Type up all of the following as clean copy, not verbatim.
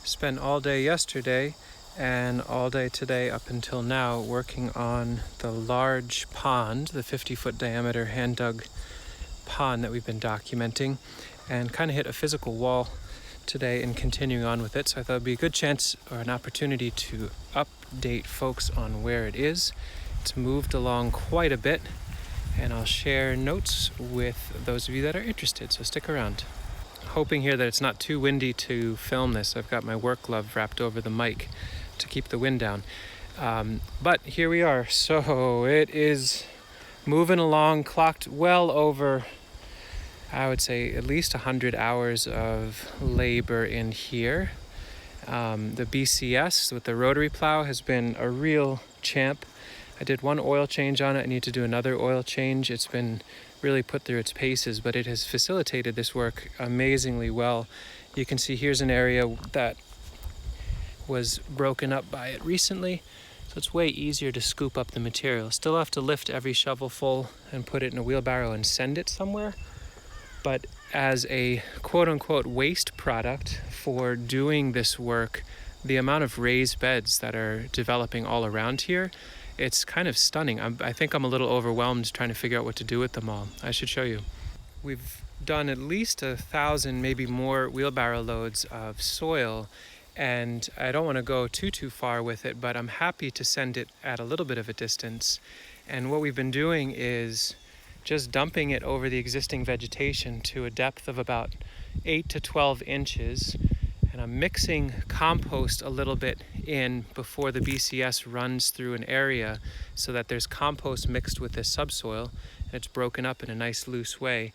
Spent all day yesterday and all day today up until now working on the large pond, the 50-foot diameter hand-dug pond that we've been documenting, and kind of hit a physical wall today in continuing on with it. So I thought it'd be a good chance or an opportunity to update folks on where it is. It's moved along quite a bit, and I'll share notes with those of you that are interested, so stick around. Hoping here that it's not too windy to film this. I've got my work glove wrapped over the mic to keep the wind down. But here we are. So it is moving along, clocked well over, I would say, at least 100 hours of labor in here. The BCS with the rotary plow has been a real champ. I did one oil change on it. I need to do another oil change. It's been really put through its paces, but it has facilitated this work amazingly well. You can see here's an area that was broken up by it recently, so it's way easier to scoop up the material. Still have to lift every shovelful and put it in a wheelbarrow and send it somewhere, but as a quote-unquote waste product for doing this work, the amount of raised beds that are developing all around here, it's kind of stunning. I think I'm a little overwhelmed trying to figure out what to do with them all. I should show you. We've done at least 1,000, maybe more wheelbarrow loads of soil, and I don't want to go too far with it, but I'm happy to send it at a little bit of a distance. And what we've been doing is just dumping it over the existing vegetation to a depth of about 8 to 12 inches. And I'm mixing compost a little bit in before the BCS runs through an area so that there's compost mixed with this subsoil and it's broken up in a nice loose way.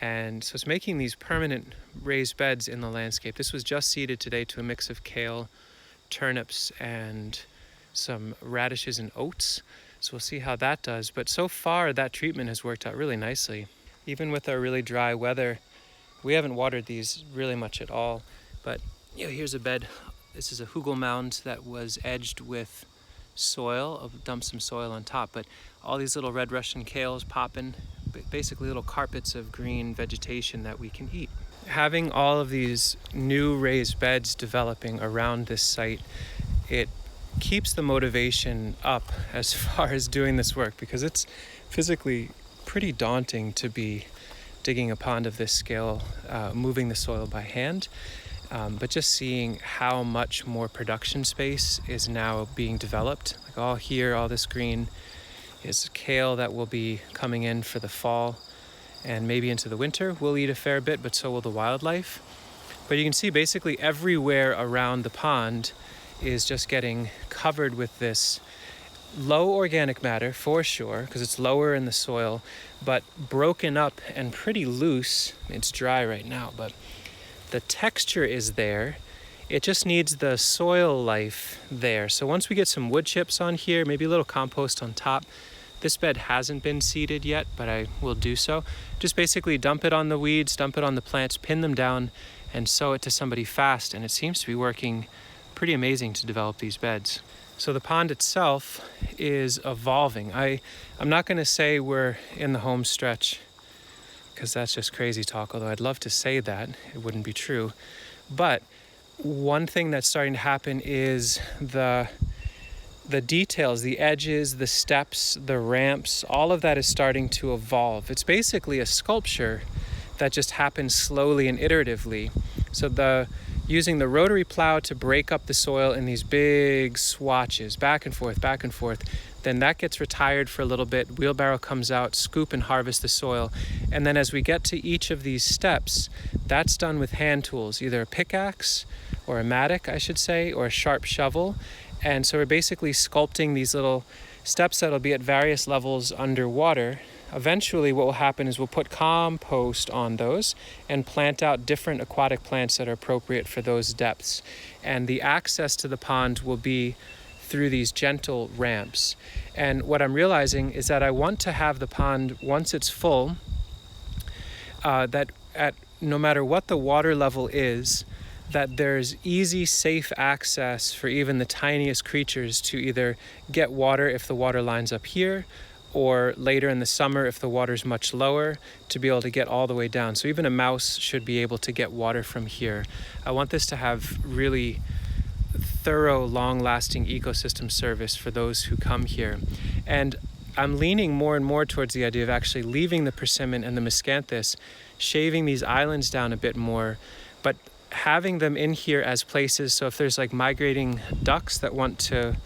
And so it's making these permanent raised beds in the landscape. This was just seeded today to a mix of kale, turnips, and some radishes and oats. So we'll see how that does. But so far that treatment has worked out really nicely. Even with our really dry weather, we haven't watered these really much at all. But here's a bed. This is a hugel mound that was edged with soil. I'll dump some soil on top, but all these little red Russian kales popping, basically little carpets of green vegetation that we can eat. Having all of these new raised beds developing around this site, it keeps the motivation up as far as doing this work, because it's physically pretty daunting to be digging a pond of this scale, moving the soil by hand. But just seeing how much more production space is now being developed. Like all here, all this green is kale that will be coming in for the fall, and maybe into the winter. We'll eat a fair bit, but so will the wildlife. But you can see basically everywhere around the pond is just getting covered with this low organic matter for sure, because it's lower in the soil, but broken up and pretty loose. It's dry right now, but the texture is there. It just needs the soil life there. So once we get some wood chips on here, maybe a little compost on top. This bed hasn't been seeded yet, but I will do so. Just basically dump it on the weeds, dump it on the plants, pin them down, and sow it to somebody fast. And it seems to be working pretty amazing to develop these beds. So the pond itself is evolving. I'm not going to say we're in the home stretch, because that's just crazy talk, although I'd love to say that. It wouldn't be true. But one thing that's starting to happen is the details, the edges, the steps, the ramps, all of that is starting to evolve. It's basically a sculpture that just happens slowly and iteratively. So using the rotary plow to break up the soil in these big swatches, back and forth, then that gets retired for a little bit. Wheelbarrow comes out, scoop and harvest the soil. And then as we get to each of these steps, that's done with hand tools, either a pickaxe or a mattock, I should say, or a sharp shovel. And so we're basically sculpting these little steps that'll be at various levels underwater. Eventually what will happen is we'll put compost on those and plant out different aquatic plants that are appropriate for those depths. And the access to the pond will be through these gentle ramps. And what I'm realizing is that I want to have the pond, once it's full, that at no matter what the water level is, that there's easy, safe access for even the tiniest creatures to either get water if the water lines up here, or later in the summer if the water's much lower, to be able to get all the way down. So even a mouse should be able to get water from here. I want this to have really thorough, long-lasting ecosystem service for those who come here. And I'm leaning more and more towards the idea of actually leaving the persimmon and the miscanthus, shaving these islands down a bit more, but having them in here as places. So if there's like migrating ducks that want to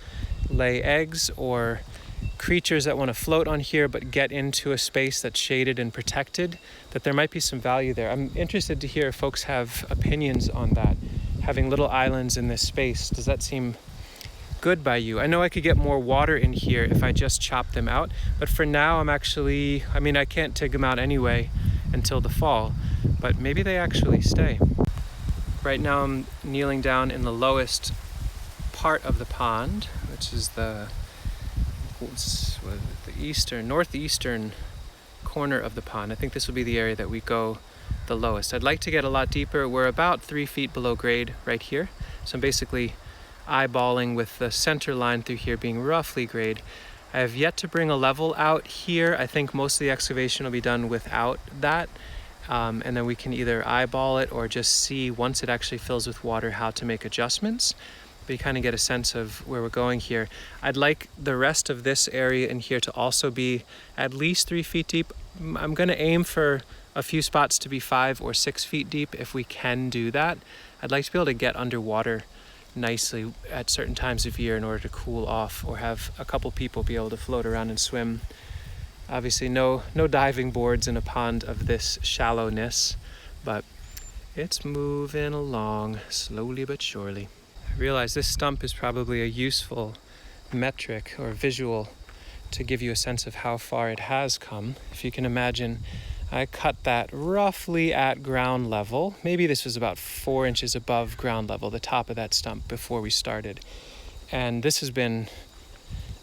lay eggs, or creatures that want to float on here but get into a space that's shaded and protected, that there might be some value there. I'm interested to hear if folks have opinions on that. Having little islands in this space, does that seem good by you? I know I could get more water in here if I just chop them out, but for now I can't dig them out anyway until the fall, but maybe they actually stay. Right now I'm kneeling down in the lowest part of the pond, which is the northeastern corner of the pond. I think this will be the area that we go the lowest. I'd like to get a lot deeper. We're about 3 feet below grade right here. So I'm basically eyeballing with the center line through here being roughly grade. I have yet to bring a level out here. I think most of the excavation will be done without that. And then we can either eyeball it or just see, once it actually fills with water, how to make adjustments. But you kind of get a sense of where we're going here. I'd like the rest of this area in here to also be at least 3 feet deep. I'm going to aim for a few spots to be 5 or 6 feet deep if we can do that. I'd like to be able to get underwater nicely at certain times of year in order to cool off, or have a couple people be able to float around and swim. Obviously no diving boards in a pond of this shallowness, but it's moving along slowly but surely. I realize this stump is probably a useful metric or visual to give you a sense of how far it has come. If you can imagine, I cut that roughly at ground level. Maybe this was about 4 inches above ground level, the top of that stump, before we started. And this has been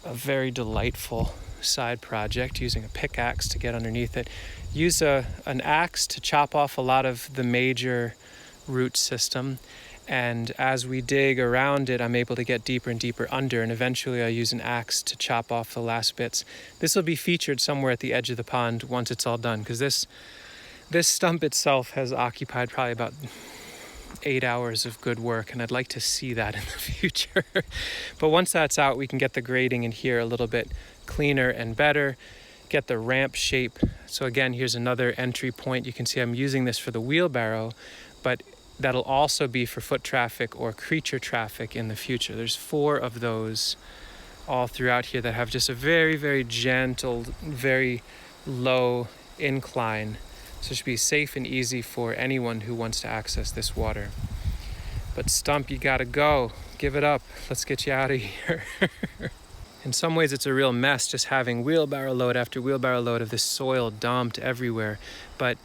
a very delightful side project, using a pickaxe to get underneath it. Use an axe to chop off a lot of the major root system. And as we dig around it, I'm able to get deeper and deeper under, and eventually I use an axe to chop off the last bits. This will be featured somewhere at the edge of the pond once it's all done, because this stump itself has occupied probably about 8 hours of good work, and I'd like to see that in the future. But once that's out, we can get the grading in here a little bit cleaner and better, get the ramp shape. So again, here's another entry point. You can see I'm using this for the wheelbarrow, but that'll also be for foot traffic or creature traffic in the future. There's 4 of those all throughout here that have just a very, very gentle, very low incline. So it should be safe and easy for anyone who wants to access this water. But stump, you gotta go. Give it up. Let's get you out of here. In some ways, it's a real mess just having wheelbarrow load after wheelbarrow load of this soil dumped everywhere. But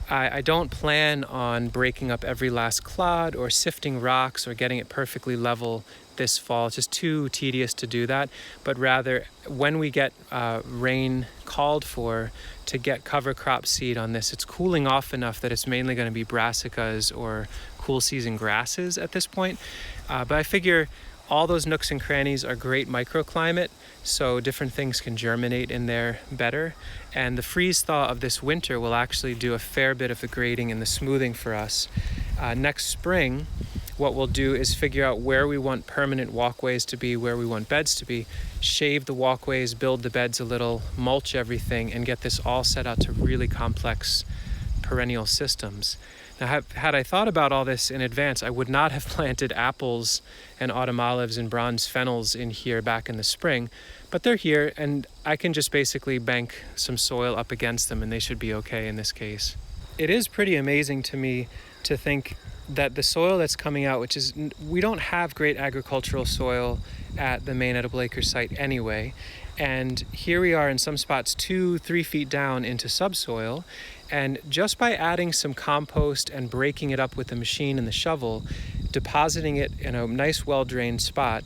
I don't plan on breaking up every last clod or sifting rocks or getting it perfectly level this fall. It's just too tedious to do that. But rather, when we get rain called for, to get cover crop seed on this, it's cooling off enough that it's mainly going to be brassicas or cool season grasses at this point. But I figure all those nooks and crannies are great microclimate, so different things can germinate in there better. And the freeze thaw of this winter will actually do a fair bit of the grading and the smoothing for us. Next spring, what we'll do is figure out where we want permanent walkways to be, where we want beds to be, shave the walkways, build the beds a little, mulch everything, and get this all set out to really complex perennial systems. Now, had I thought about all this in advance, I would not have planted apples and autumn olives and bronze fennels in here back in the spring, but they're here, and I can just basically bank some soil up against them, and they should be okay in this case. It is pretty amazing to me to think that the soil that's coming out, which is, we don't have great agricultural soil at the main Edible Acres site anyway, and here we are in some spots 2-3 feet down into subsoil. And just by adding some compost and breaking it up with the machine and the shovel, depositing it in a nice well-drained spot,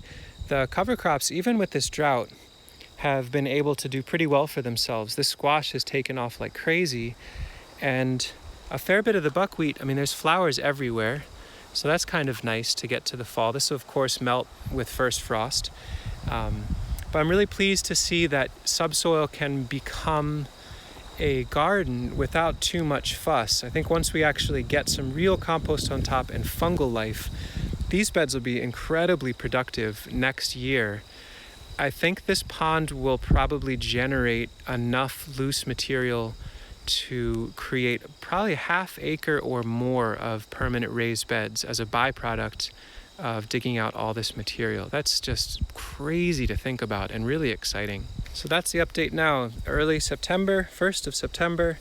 the cover crops, even with this drought, have been able to do pretty well for themselves. This squash has taken off like crazy, and a fair bit of the buckwheat, there's flowers everywhere, so that's kind of nice to get to the fall. This will, of course, melt with first frost. But I'm really pleased to see that subsoil can become a garden without too much fuss. I think once we actually get some real compost on top and fungal life, these beds will be incredibly productive next year. I think this pond will probably generate enough loose material to create probably a half acre or more of permanent raised beds as a byproduct of digging out all this material. That's just crazy to think about and really exciting. So that's the update now. Early September, 1st of September,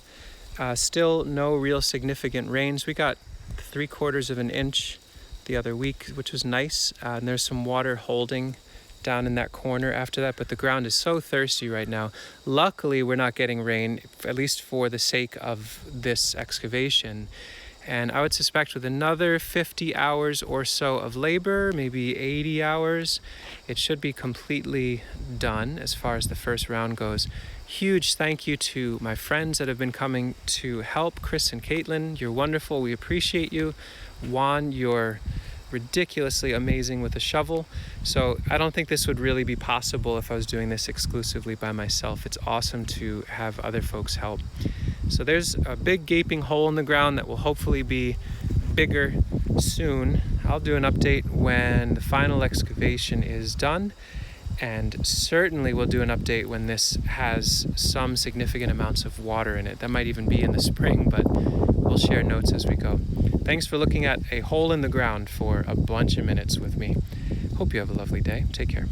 still no real significant rains. We got 3/4 of an inch the other week, which was nice. And there's some water holding down in that corner after that, but the ground is so thirsty right now. Luckily, we're not getting rain, at least for the sake of this excavation. And I would suspect with another 50 hours or so of labor, maybe 80 hours, it should be completely done as far as the first round goes. Huge thank you to my friends that have been coming to help, Chris and Caitlin. You're wonderful. We appreciate you. Juan, you're ridiculously amazing with a shovel. So I don't think this would really be possible if I was doing this exclusively by myself. It's awesome to have other folks help. So there's a big gaping hole in the ground that will hopefully be bigger soon. I'll do an update when the final excavation is done, and certainly we'll do an update when this has some significant amounts of water in it. That might even be in the spring, but we'll share notes as we go. Thanks for looking at a hole in the ground for a bunch of minutes with me. Hope you have a lovely day. Take care.